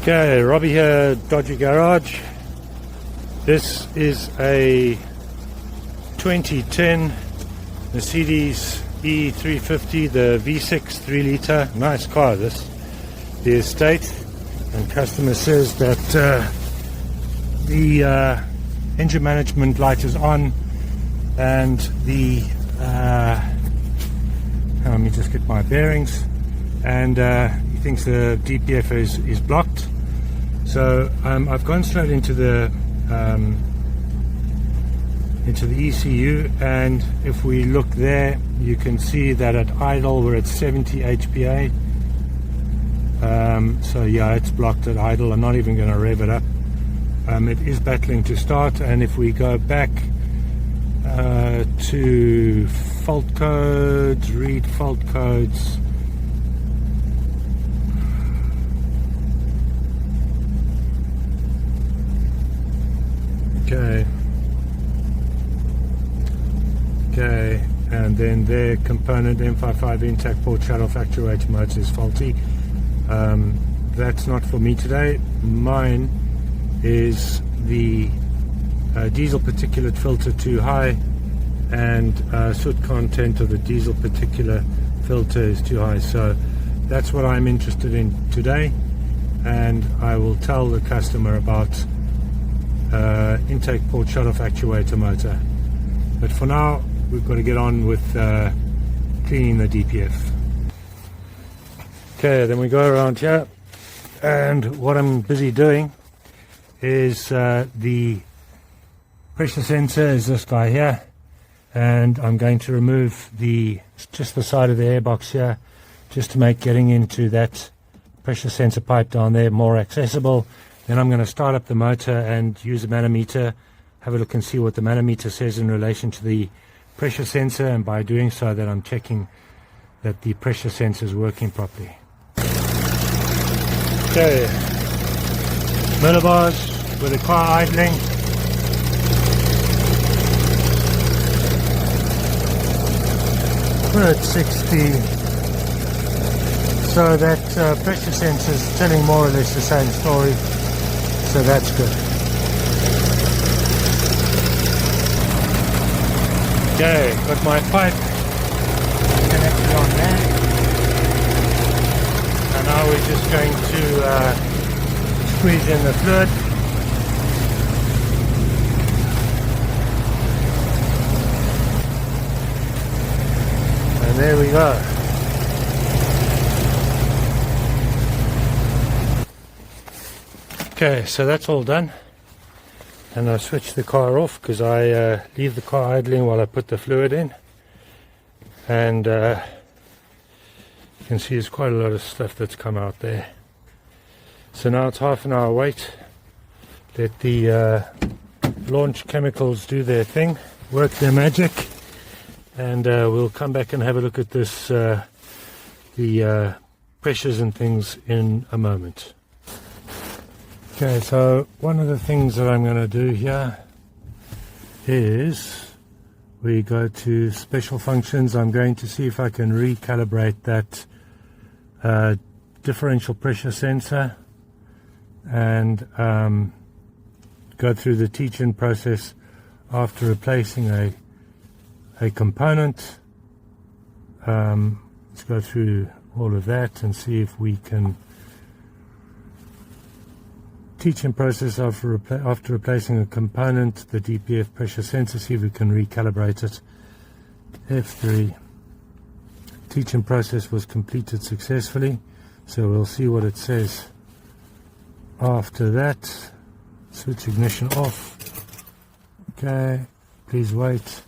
Okay, Robby here, Dodgy Garage. This is a 2010 Mercedes E350, the V6 3 litre. Nice car this. The estate, and customer says that the engine management light is on, and the let me just get my bearings, and he thinks the DPF is blocked. So I've gone straight into the ECU, and if we look there, you can see that at idle we're at 70 HPA. So yeah, it's blocked at idle. I'm not even going to rev it up. It is battling to start, and if we go back to fault codes, read fault codes, okay, and then their component M55 intact port shut-off actuator motor is faulty. That's not for me today. Mine is the diesel particulate filter too high, and soot content of the diesel particulate filter is too high. So that's what I'm interested in today, and I will tell the customer about intake port shut-off actuator motor. But for now, we've got to get on with cleaning the DPF. Okay, then we go around here, and what I'm busy doing is the pressure sensor is this guy here, and I'm going to remove just the side of the airbox here, just to make getting into that pressure sensor pipe down there more accessible. Then I'm going to start up the motor and use a manometer, have a look and see what the manometer says in relation to the pressure sensor, and by doing so that I'm checking that the pressure sensor is working properly. Okay, millibars with the car idling. We're at 60, so that pressure sensor is telling more or less the same story, so that's good. Okay, got my pipe connected on there, and now we're just going to squeeze in the fluid. And there we go. Okay, so that's all done. And I switch the car off because I leave the car idling while I put the fluid in, and you can see there's quite a lot of stuff that's come out there. So now it's half an hour wait, let the launch chemicals do their thing, work their magic, and we'll come back and have a look at this, the pressures and things in a moment. Okay, so one of the things that I'm going to do here is we go to special functions. I'm going to see if I can recalibrate that differential pressure sensor, and go through the teach-in process after replacing a component. Let's go through all of that and see if we can teach-in process after replacing a component, the DPF pressure sensor, see if we can recalibrate it. F3. Teach-in process was completed successfully, so we'll see what it says after that. Switch ignition off. Okay, please wait.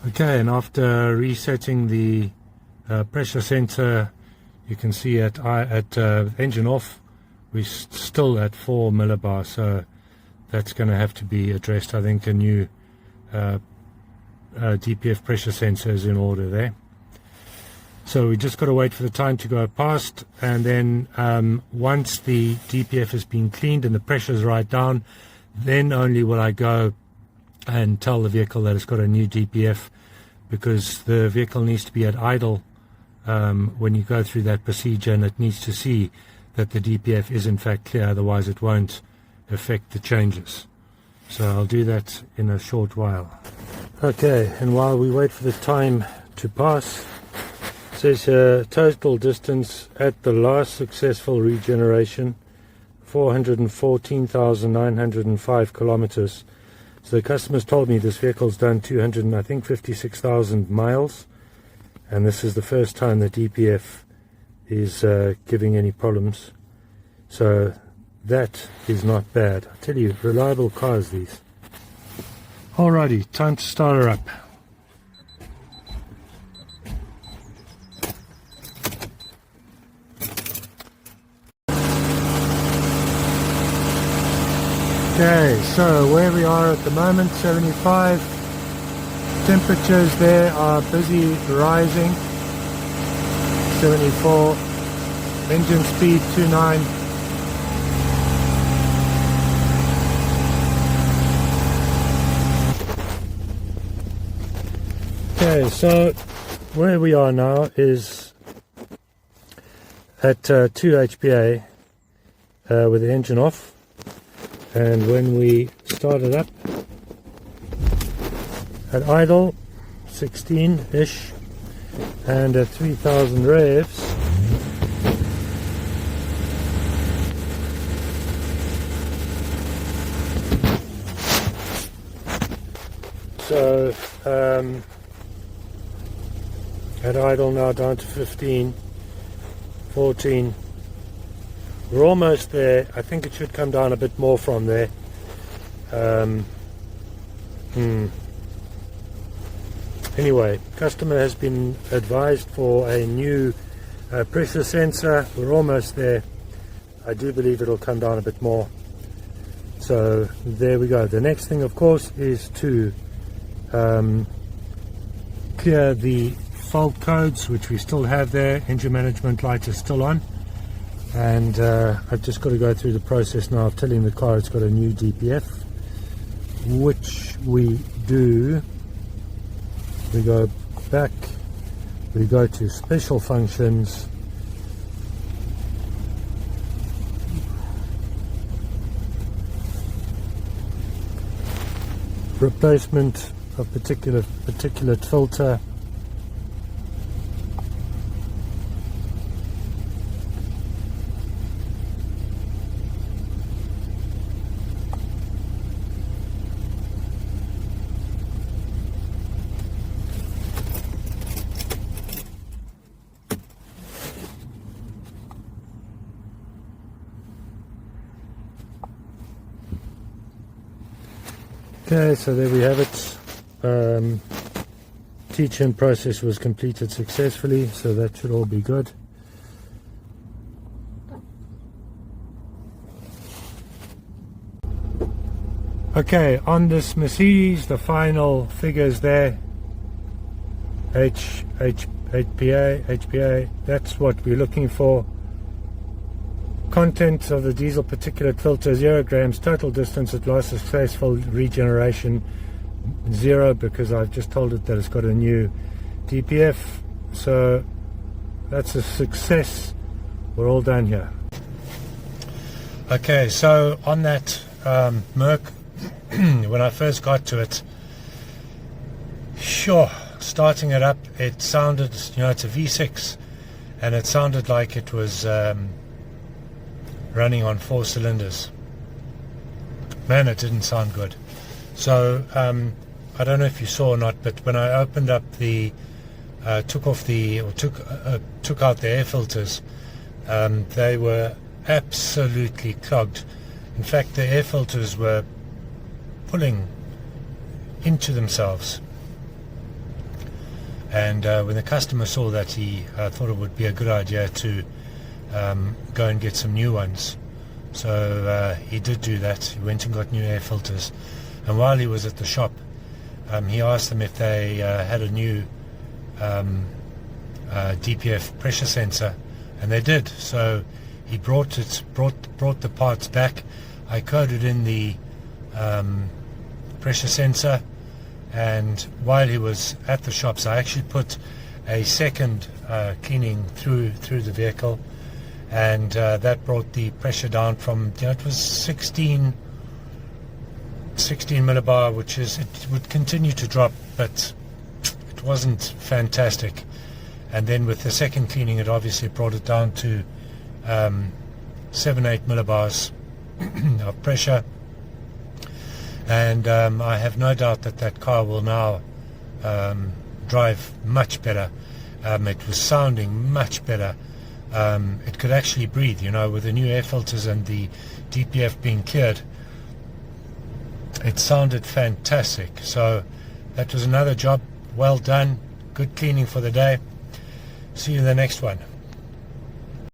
Okay, and after resetting the pressure sensor, you can see at engine off, we're still at 4 millibars, so that's going to have to be addressed. I think a new DPF pressure sensor is in order there. So we just got to wait for the time to go past, and then once the DPF has been cleaned and the pressure is right down, then only will I go and tell the vehicle that it's got a new DPF, because the vehicle needs to be at idle when you go through that procedure, and it needs to see that the DPF is in fact clear, otherwise it won't affect the changes. So I'll do that in a short while. Okay, and while we wait for the time to pass, it says here total distance at the last successful regeneration 414,905 kilometers. So the customers told me this vehicle's done 256,000 miles, and this is the first time the DPF is giving any problems. So that is not bad. I tell you, reliable cars these. Alrighty, time to start her up. Okay, so where we are at the moment, 75. Temperatures there are busy rising. 74. Engine speed 29. Okay, so where we are now is at 2 HPA with the engine off. And when we start it up at idle, 16-ish, and at 3,000 revs, so at idle now down to 15, 14. We're almost there. I think it should come down a bit more from there. Anyway, customer has been advised for a new pressure sensor. We're almost there. I do believe it'll come down a bit more. So there we go. The next thing, of course, is to clear the fault codes, which we still have there. Engine management light is still on. And I've just got to go through the process now of telling the car it's got a new DPF, which we do. We go back, we go to special functions, replacement of particulate filter, okay, so there we have it. Teach-in process was completed successfully, so that should all be good. Okay, on this Mercedes, the final figures there, HPA, that's what we're looking for. Contents of the diesel particulate filter 0 grams, total distance at last successful regeneration 0, because I've just told it that it's got a new DPF, so that's a success. We're all done here. Okay, so on that Merc, when I first got to it, sure, starting it up, it sounded, it's a V6, and it sounded like it was running on 4 cylinders. Man, it didn't sound good. So I don't know if you saw or not, but when I opened up the took out the air filters, they were absolutely clogged. In fact, the air filters were pulling into themselves. And when the customer saw that, he thought it would be a good idea to go and get some new ones. So he did do that. He went and got new air filters, and while he was at the shop, he asked them if they had a new DPF pressure sensor, and they did. So he brought the parts back. I coded in the pressure sensor, and while he was at the shops, I actually put a second cleaning through the vehicle, and that brought the pressure down from, it was 16 millibar, which is, it would continue to drop, but it wasn't fantastic. And then with the second cleaning, it obviously brought it down to 7-8 millibars of pressure. And I have no doubt that that car will now drive much better. It was sounding much better. It could actually breathe, with the new air filters and the DPF being cleared. It sounded fantastic. So that was another job well done. Good cleaning for the day. See you in the next one.